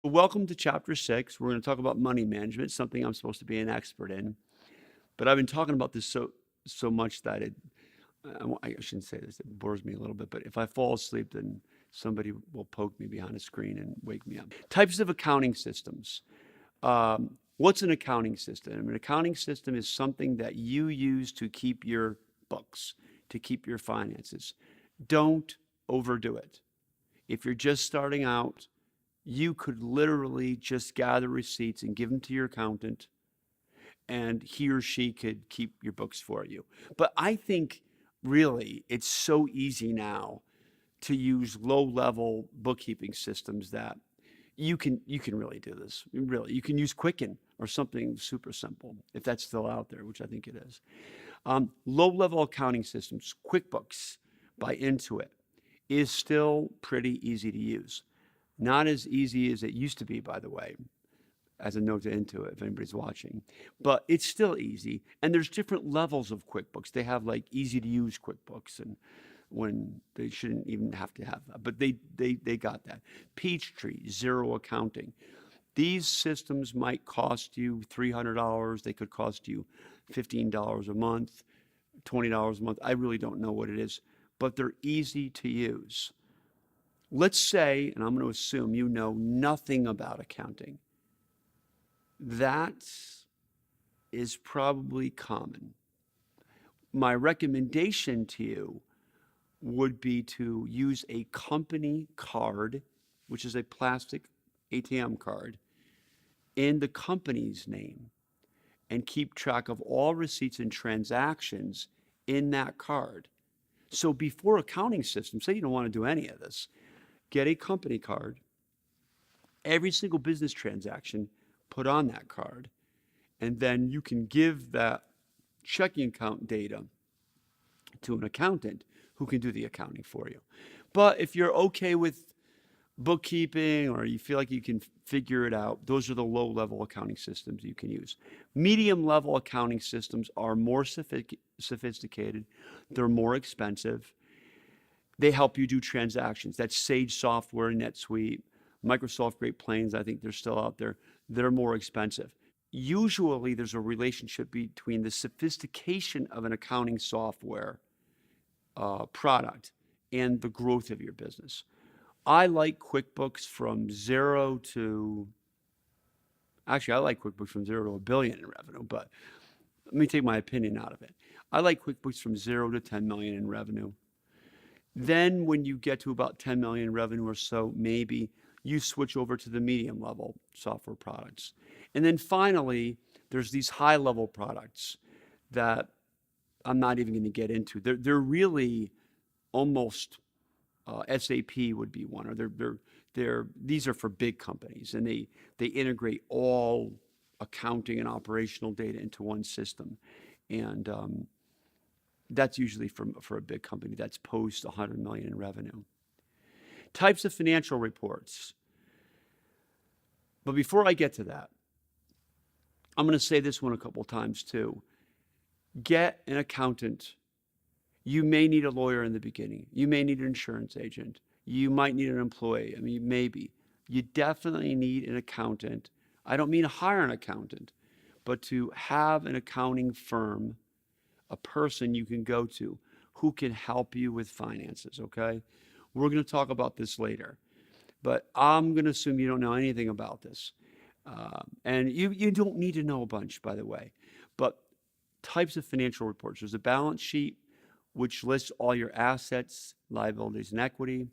Welcome to chapter 6. We're going to talk about money management, something I'm supposed to be an expert in. But I've been talking about this so much that I shouldn't say this, it bores me a little bit, but if I fall asleep, then somebody will poke me behind a screen and wake me up. Types of accounting systems. What's an accounting system? An accounting system is something that you use to keep your books, to keep your finances. Don't overdo it. If you're just starting out, you could literally just gather receipts and give them to your accountant, and he or she could keep your books for you. But I think really it's so easy now to use low-level bookkeeping systems that you can really do this. Really, you can use Quicken or something super simple if that's still out there, which I think it is. Low-level accounting systems, QuickBooks by Intuit, is still pretty easy to use. Not as easy as it used to be, by the way, as a note to Intuit if anybody's watching. But it's still easy. And there's different levels of QuickBooks. They have like easy to use QuickBooks, and when they shouldn't even have to have that. But they got that. Peachtree, Zero Accounting. These systems might cost you $300. They could cost you $15 a month, $20 a month. I really don't know what it is, but they're easy to use. Let's say, and I'm going to assume you know nothing about accounting. That is probably common. My recommendation to you would be to use a company card, which is a plastic ATM card, in the company's name, and keep track of all receipts and transactions in that card. So before accounting systems, say you don't want to do any of this, get a company card, every single business transaction put on that card, and then you can give that checking account data to an accountant who can do the accounting for you. But if you're okay with bookkeeping or you feel like you can figure it out, those are the low-level accounting systems you can use. Medium-level accounting systems are more sophisticated. They're more expensive. They help you do transactions. That's Sage Software, NetSuite, Microsoft Great Plains. I think they're still out there. They're more expensive. Usually there's a relationship between the sophistication of an accounting software product and the growth of your business. I like QuickBooks from zero to, actually, I like QuickBooks from 0 to $1 billion in revenue, but let me take my opinion out of it. I like QuickBooks from 0 to 10 million in revenue. Then when you get to about 10 million in revenue or so, maybe you switch over to the medium level software products. And then finally, there's these high level products that I'm not even going to get into. They're really almost SAP would be one, or these are for big companies, and they integrate all accounting and operational data into one system, and that's usually for a big company that's post 100 million in revenue. Types of financial reports. But before I get to that, I'm going to say this one a couple times too. Get an accountant. You may need a lawyer in the beginning. You may need an insurance agent. You might need an employee. I mean, maybe. You definitely need an accountant. I don't mean to hire an accountant, but to have an accounting firm, a person you can go to who can help you with finances, okay? We're going to talk about this later, but I'm going to assume you don't know anything about this. And you don't need to know a bunch, by the way, but types of financial reports. There's a balance sheet, which lists all your assets, liabilities, and equity.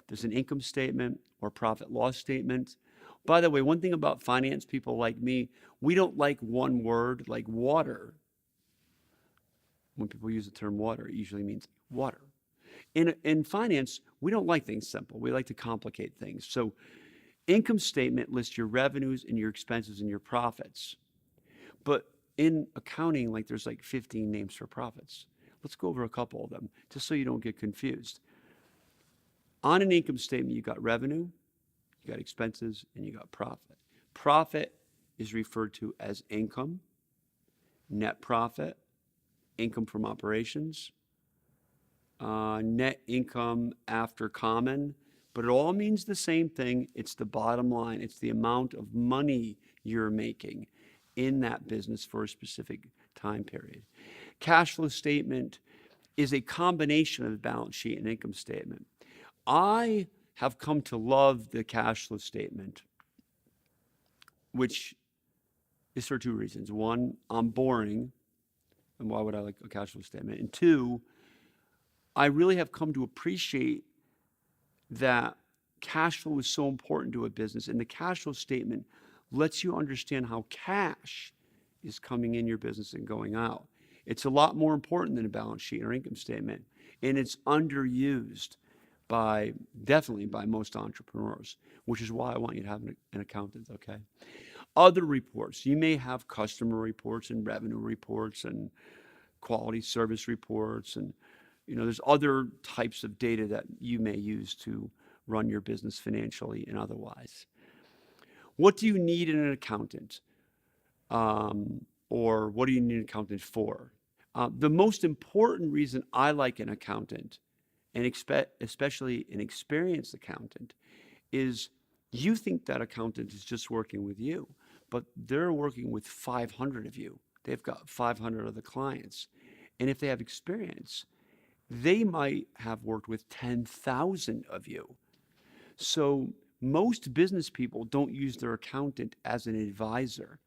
There's an income statement or profit loss statement. By the way, one thing about finance people like me, we don't like one word like water. When people use the term water, it usually means water. In finance, we don't like things simple. We like to complicate things. So income statement lists your revenues and your expenses and your profits. But in accounting, like there's like 15 names for profits. Let's go over a couple of them just so you don't get confused. On an income statement, you got revenue, you got expenses, and you got profit. Profit is referred to as income, net profit, income from operations, net income after common, but it all means the same thing. It's the bottom line. It's the amount of money you're making in that business for a specific time period. Cash flow statement is a combination of the balance sheet and income statement. I have come to love the cash flow statement, which is for two reasons. One, I'm boring, and why would I like a cash flow statement? And two, I really have come to appreciate that cash flow is so important to a business, and the cash flow statement lets you understand how cash is coming in your business and going out. It's a lot more important than a balance sheet or income statement, and it's underused definitely by most entrepreneurs, which is why I want you to have an accountant, okay? Other reports, you may have customer reports and revenue reports and quality service reports, and there's other types of data that you may use to run your business financially and otherwise. What do you need in an accountant? Or what do you need an accountant for? The most important reason I like an accountant, and especially an experienced accountant, is you think that accountant is just working with you, but they're working with 500 of you. They've got 500 other clients. And if they have experience, they might have worked with 10,000 of you. So most business people don't use their accountant as an advisor.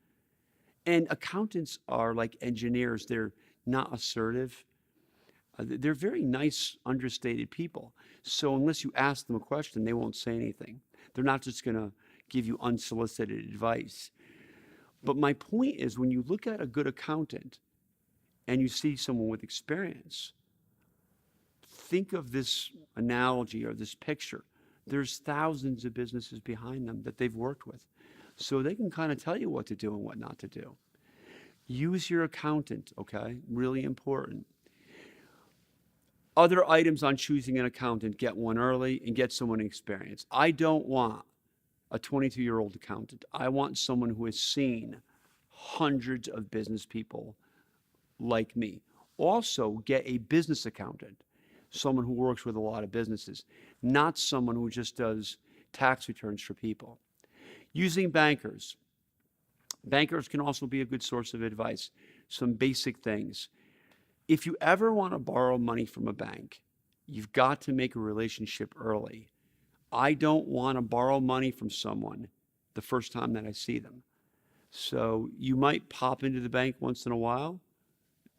And accountants are like engineers. They're not assertive. They're very nice, understated people. So unless you ask them a question, they won't say anything. They're not just going to give you unsolicited advice. But my point is, when you look at a good accountant and you see someone with experience, think of this analogy or this picture. There's thousands of businesses behind them that they've worked with. So they can kind of tell you what to do and what not to do. Use your accountant, okay? Really important. Other items on choosing an accountant: get one early and get someone experienced. I don't want a 22-year-old accountant. I want someone who has seen hundreds of business people like me. Also, get a business accountant, someone who works with a lot of businesses, not someone who just does tax returns for people. Using bankers. Bankers can also be a good source of advice. Some basic things. If you ever want to borrow money from a bank, you've got to make a relationship early. I don't want to borrow money from someone the first time that I see them. So you might pop into the bank once in a while.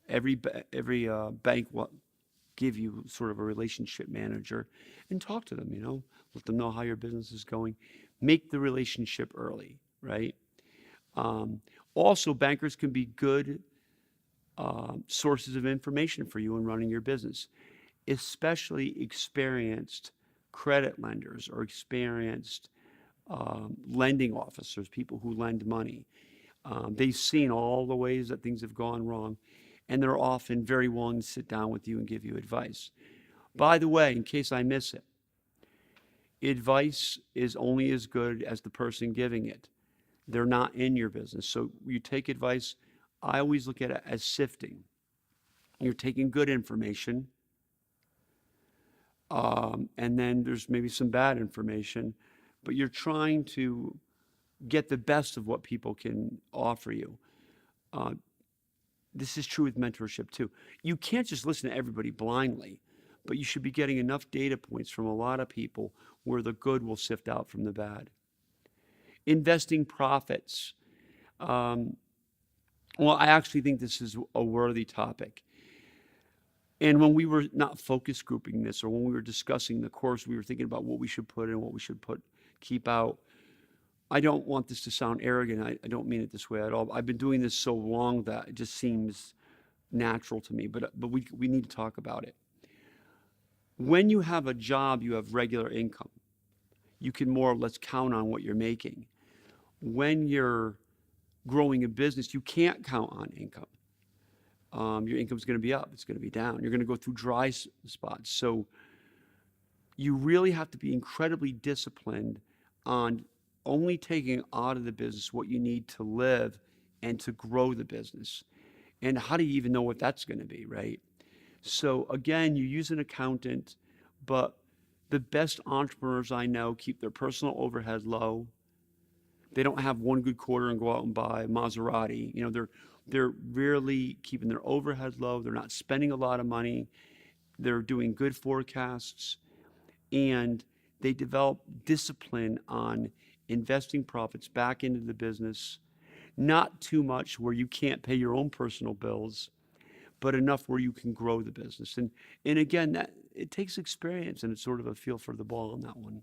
Every bank will give you sort of a relationship manager and talk to them, let them know how your business is going. Make the relationship early, right? Also, bankers can be good sources of information for you in running your business, especially experienced credit lenders or experienced lending officers, people who lend money. They've seen all the ways that things have gone wrong, and they're often very willing to sit down with you and give you advice. By the way, in case I miss it, advice is only as good as the person giving it. They're not in your business. So you take advice, I always look at it as sifting. You're taking good information, and then there's maybe some bad information, but you're trying to get the best of what people can offer you. This is true with mentorship too. You can't just listen to everybody blindly, but you should be getting enough data points from a lot of people where the good will sift out from the bad. Investing profits. Well, I actually think this is a worthy topic. And when we were not focus grouping this, or when we were discussing the course, we were thinking about what we should put in, what we should keep out. I don't want this to sound arrogant. I don't mean it this way at all. I've been doing this so long that it just seems natural to me, but we need to talk about it. When you have a job, you have regular income. You can more or less count on what you're making. When you're growing a business, you can't count on income. Your income's going to be up, it's going to be down. You're going to go through dry spots. So you really have to be incredibly disciplined on only taking out of the business what you need to live and to grow the business. And how do you even know what that's going to be, right? So again, you use an accountant, but The best entrepreneurs I know keep their personal overhead low. They don't have one good quarter and go out and buy a Maserati. They're really keeping their overhead low. They're not spending a lot of money. They're doing good forecasts, and they develop discipline on investing profits back into the business. Not too much where you can't pay your own personal bills, but enough where you can grow the business. And again, that it takes experience, and it's sort of a feel for the ball on that one.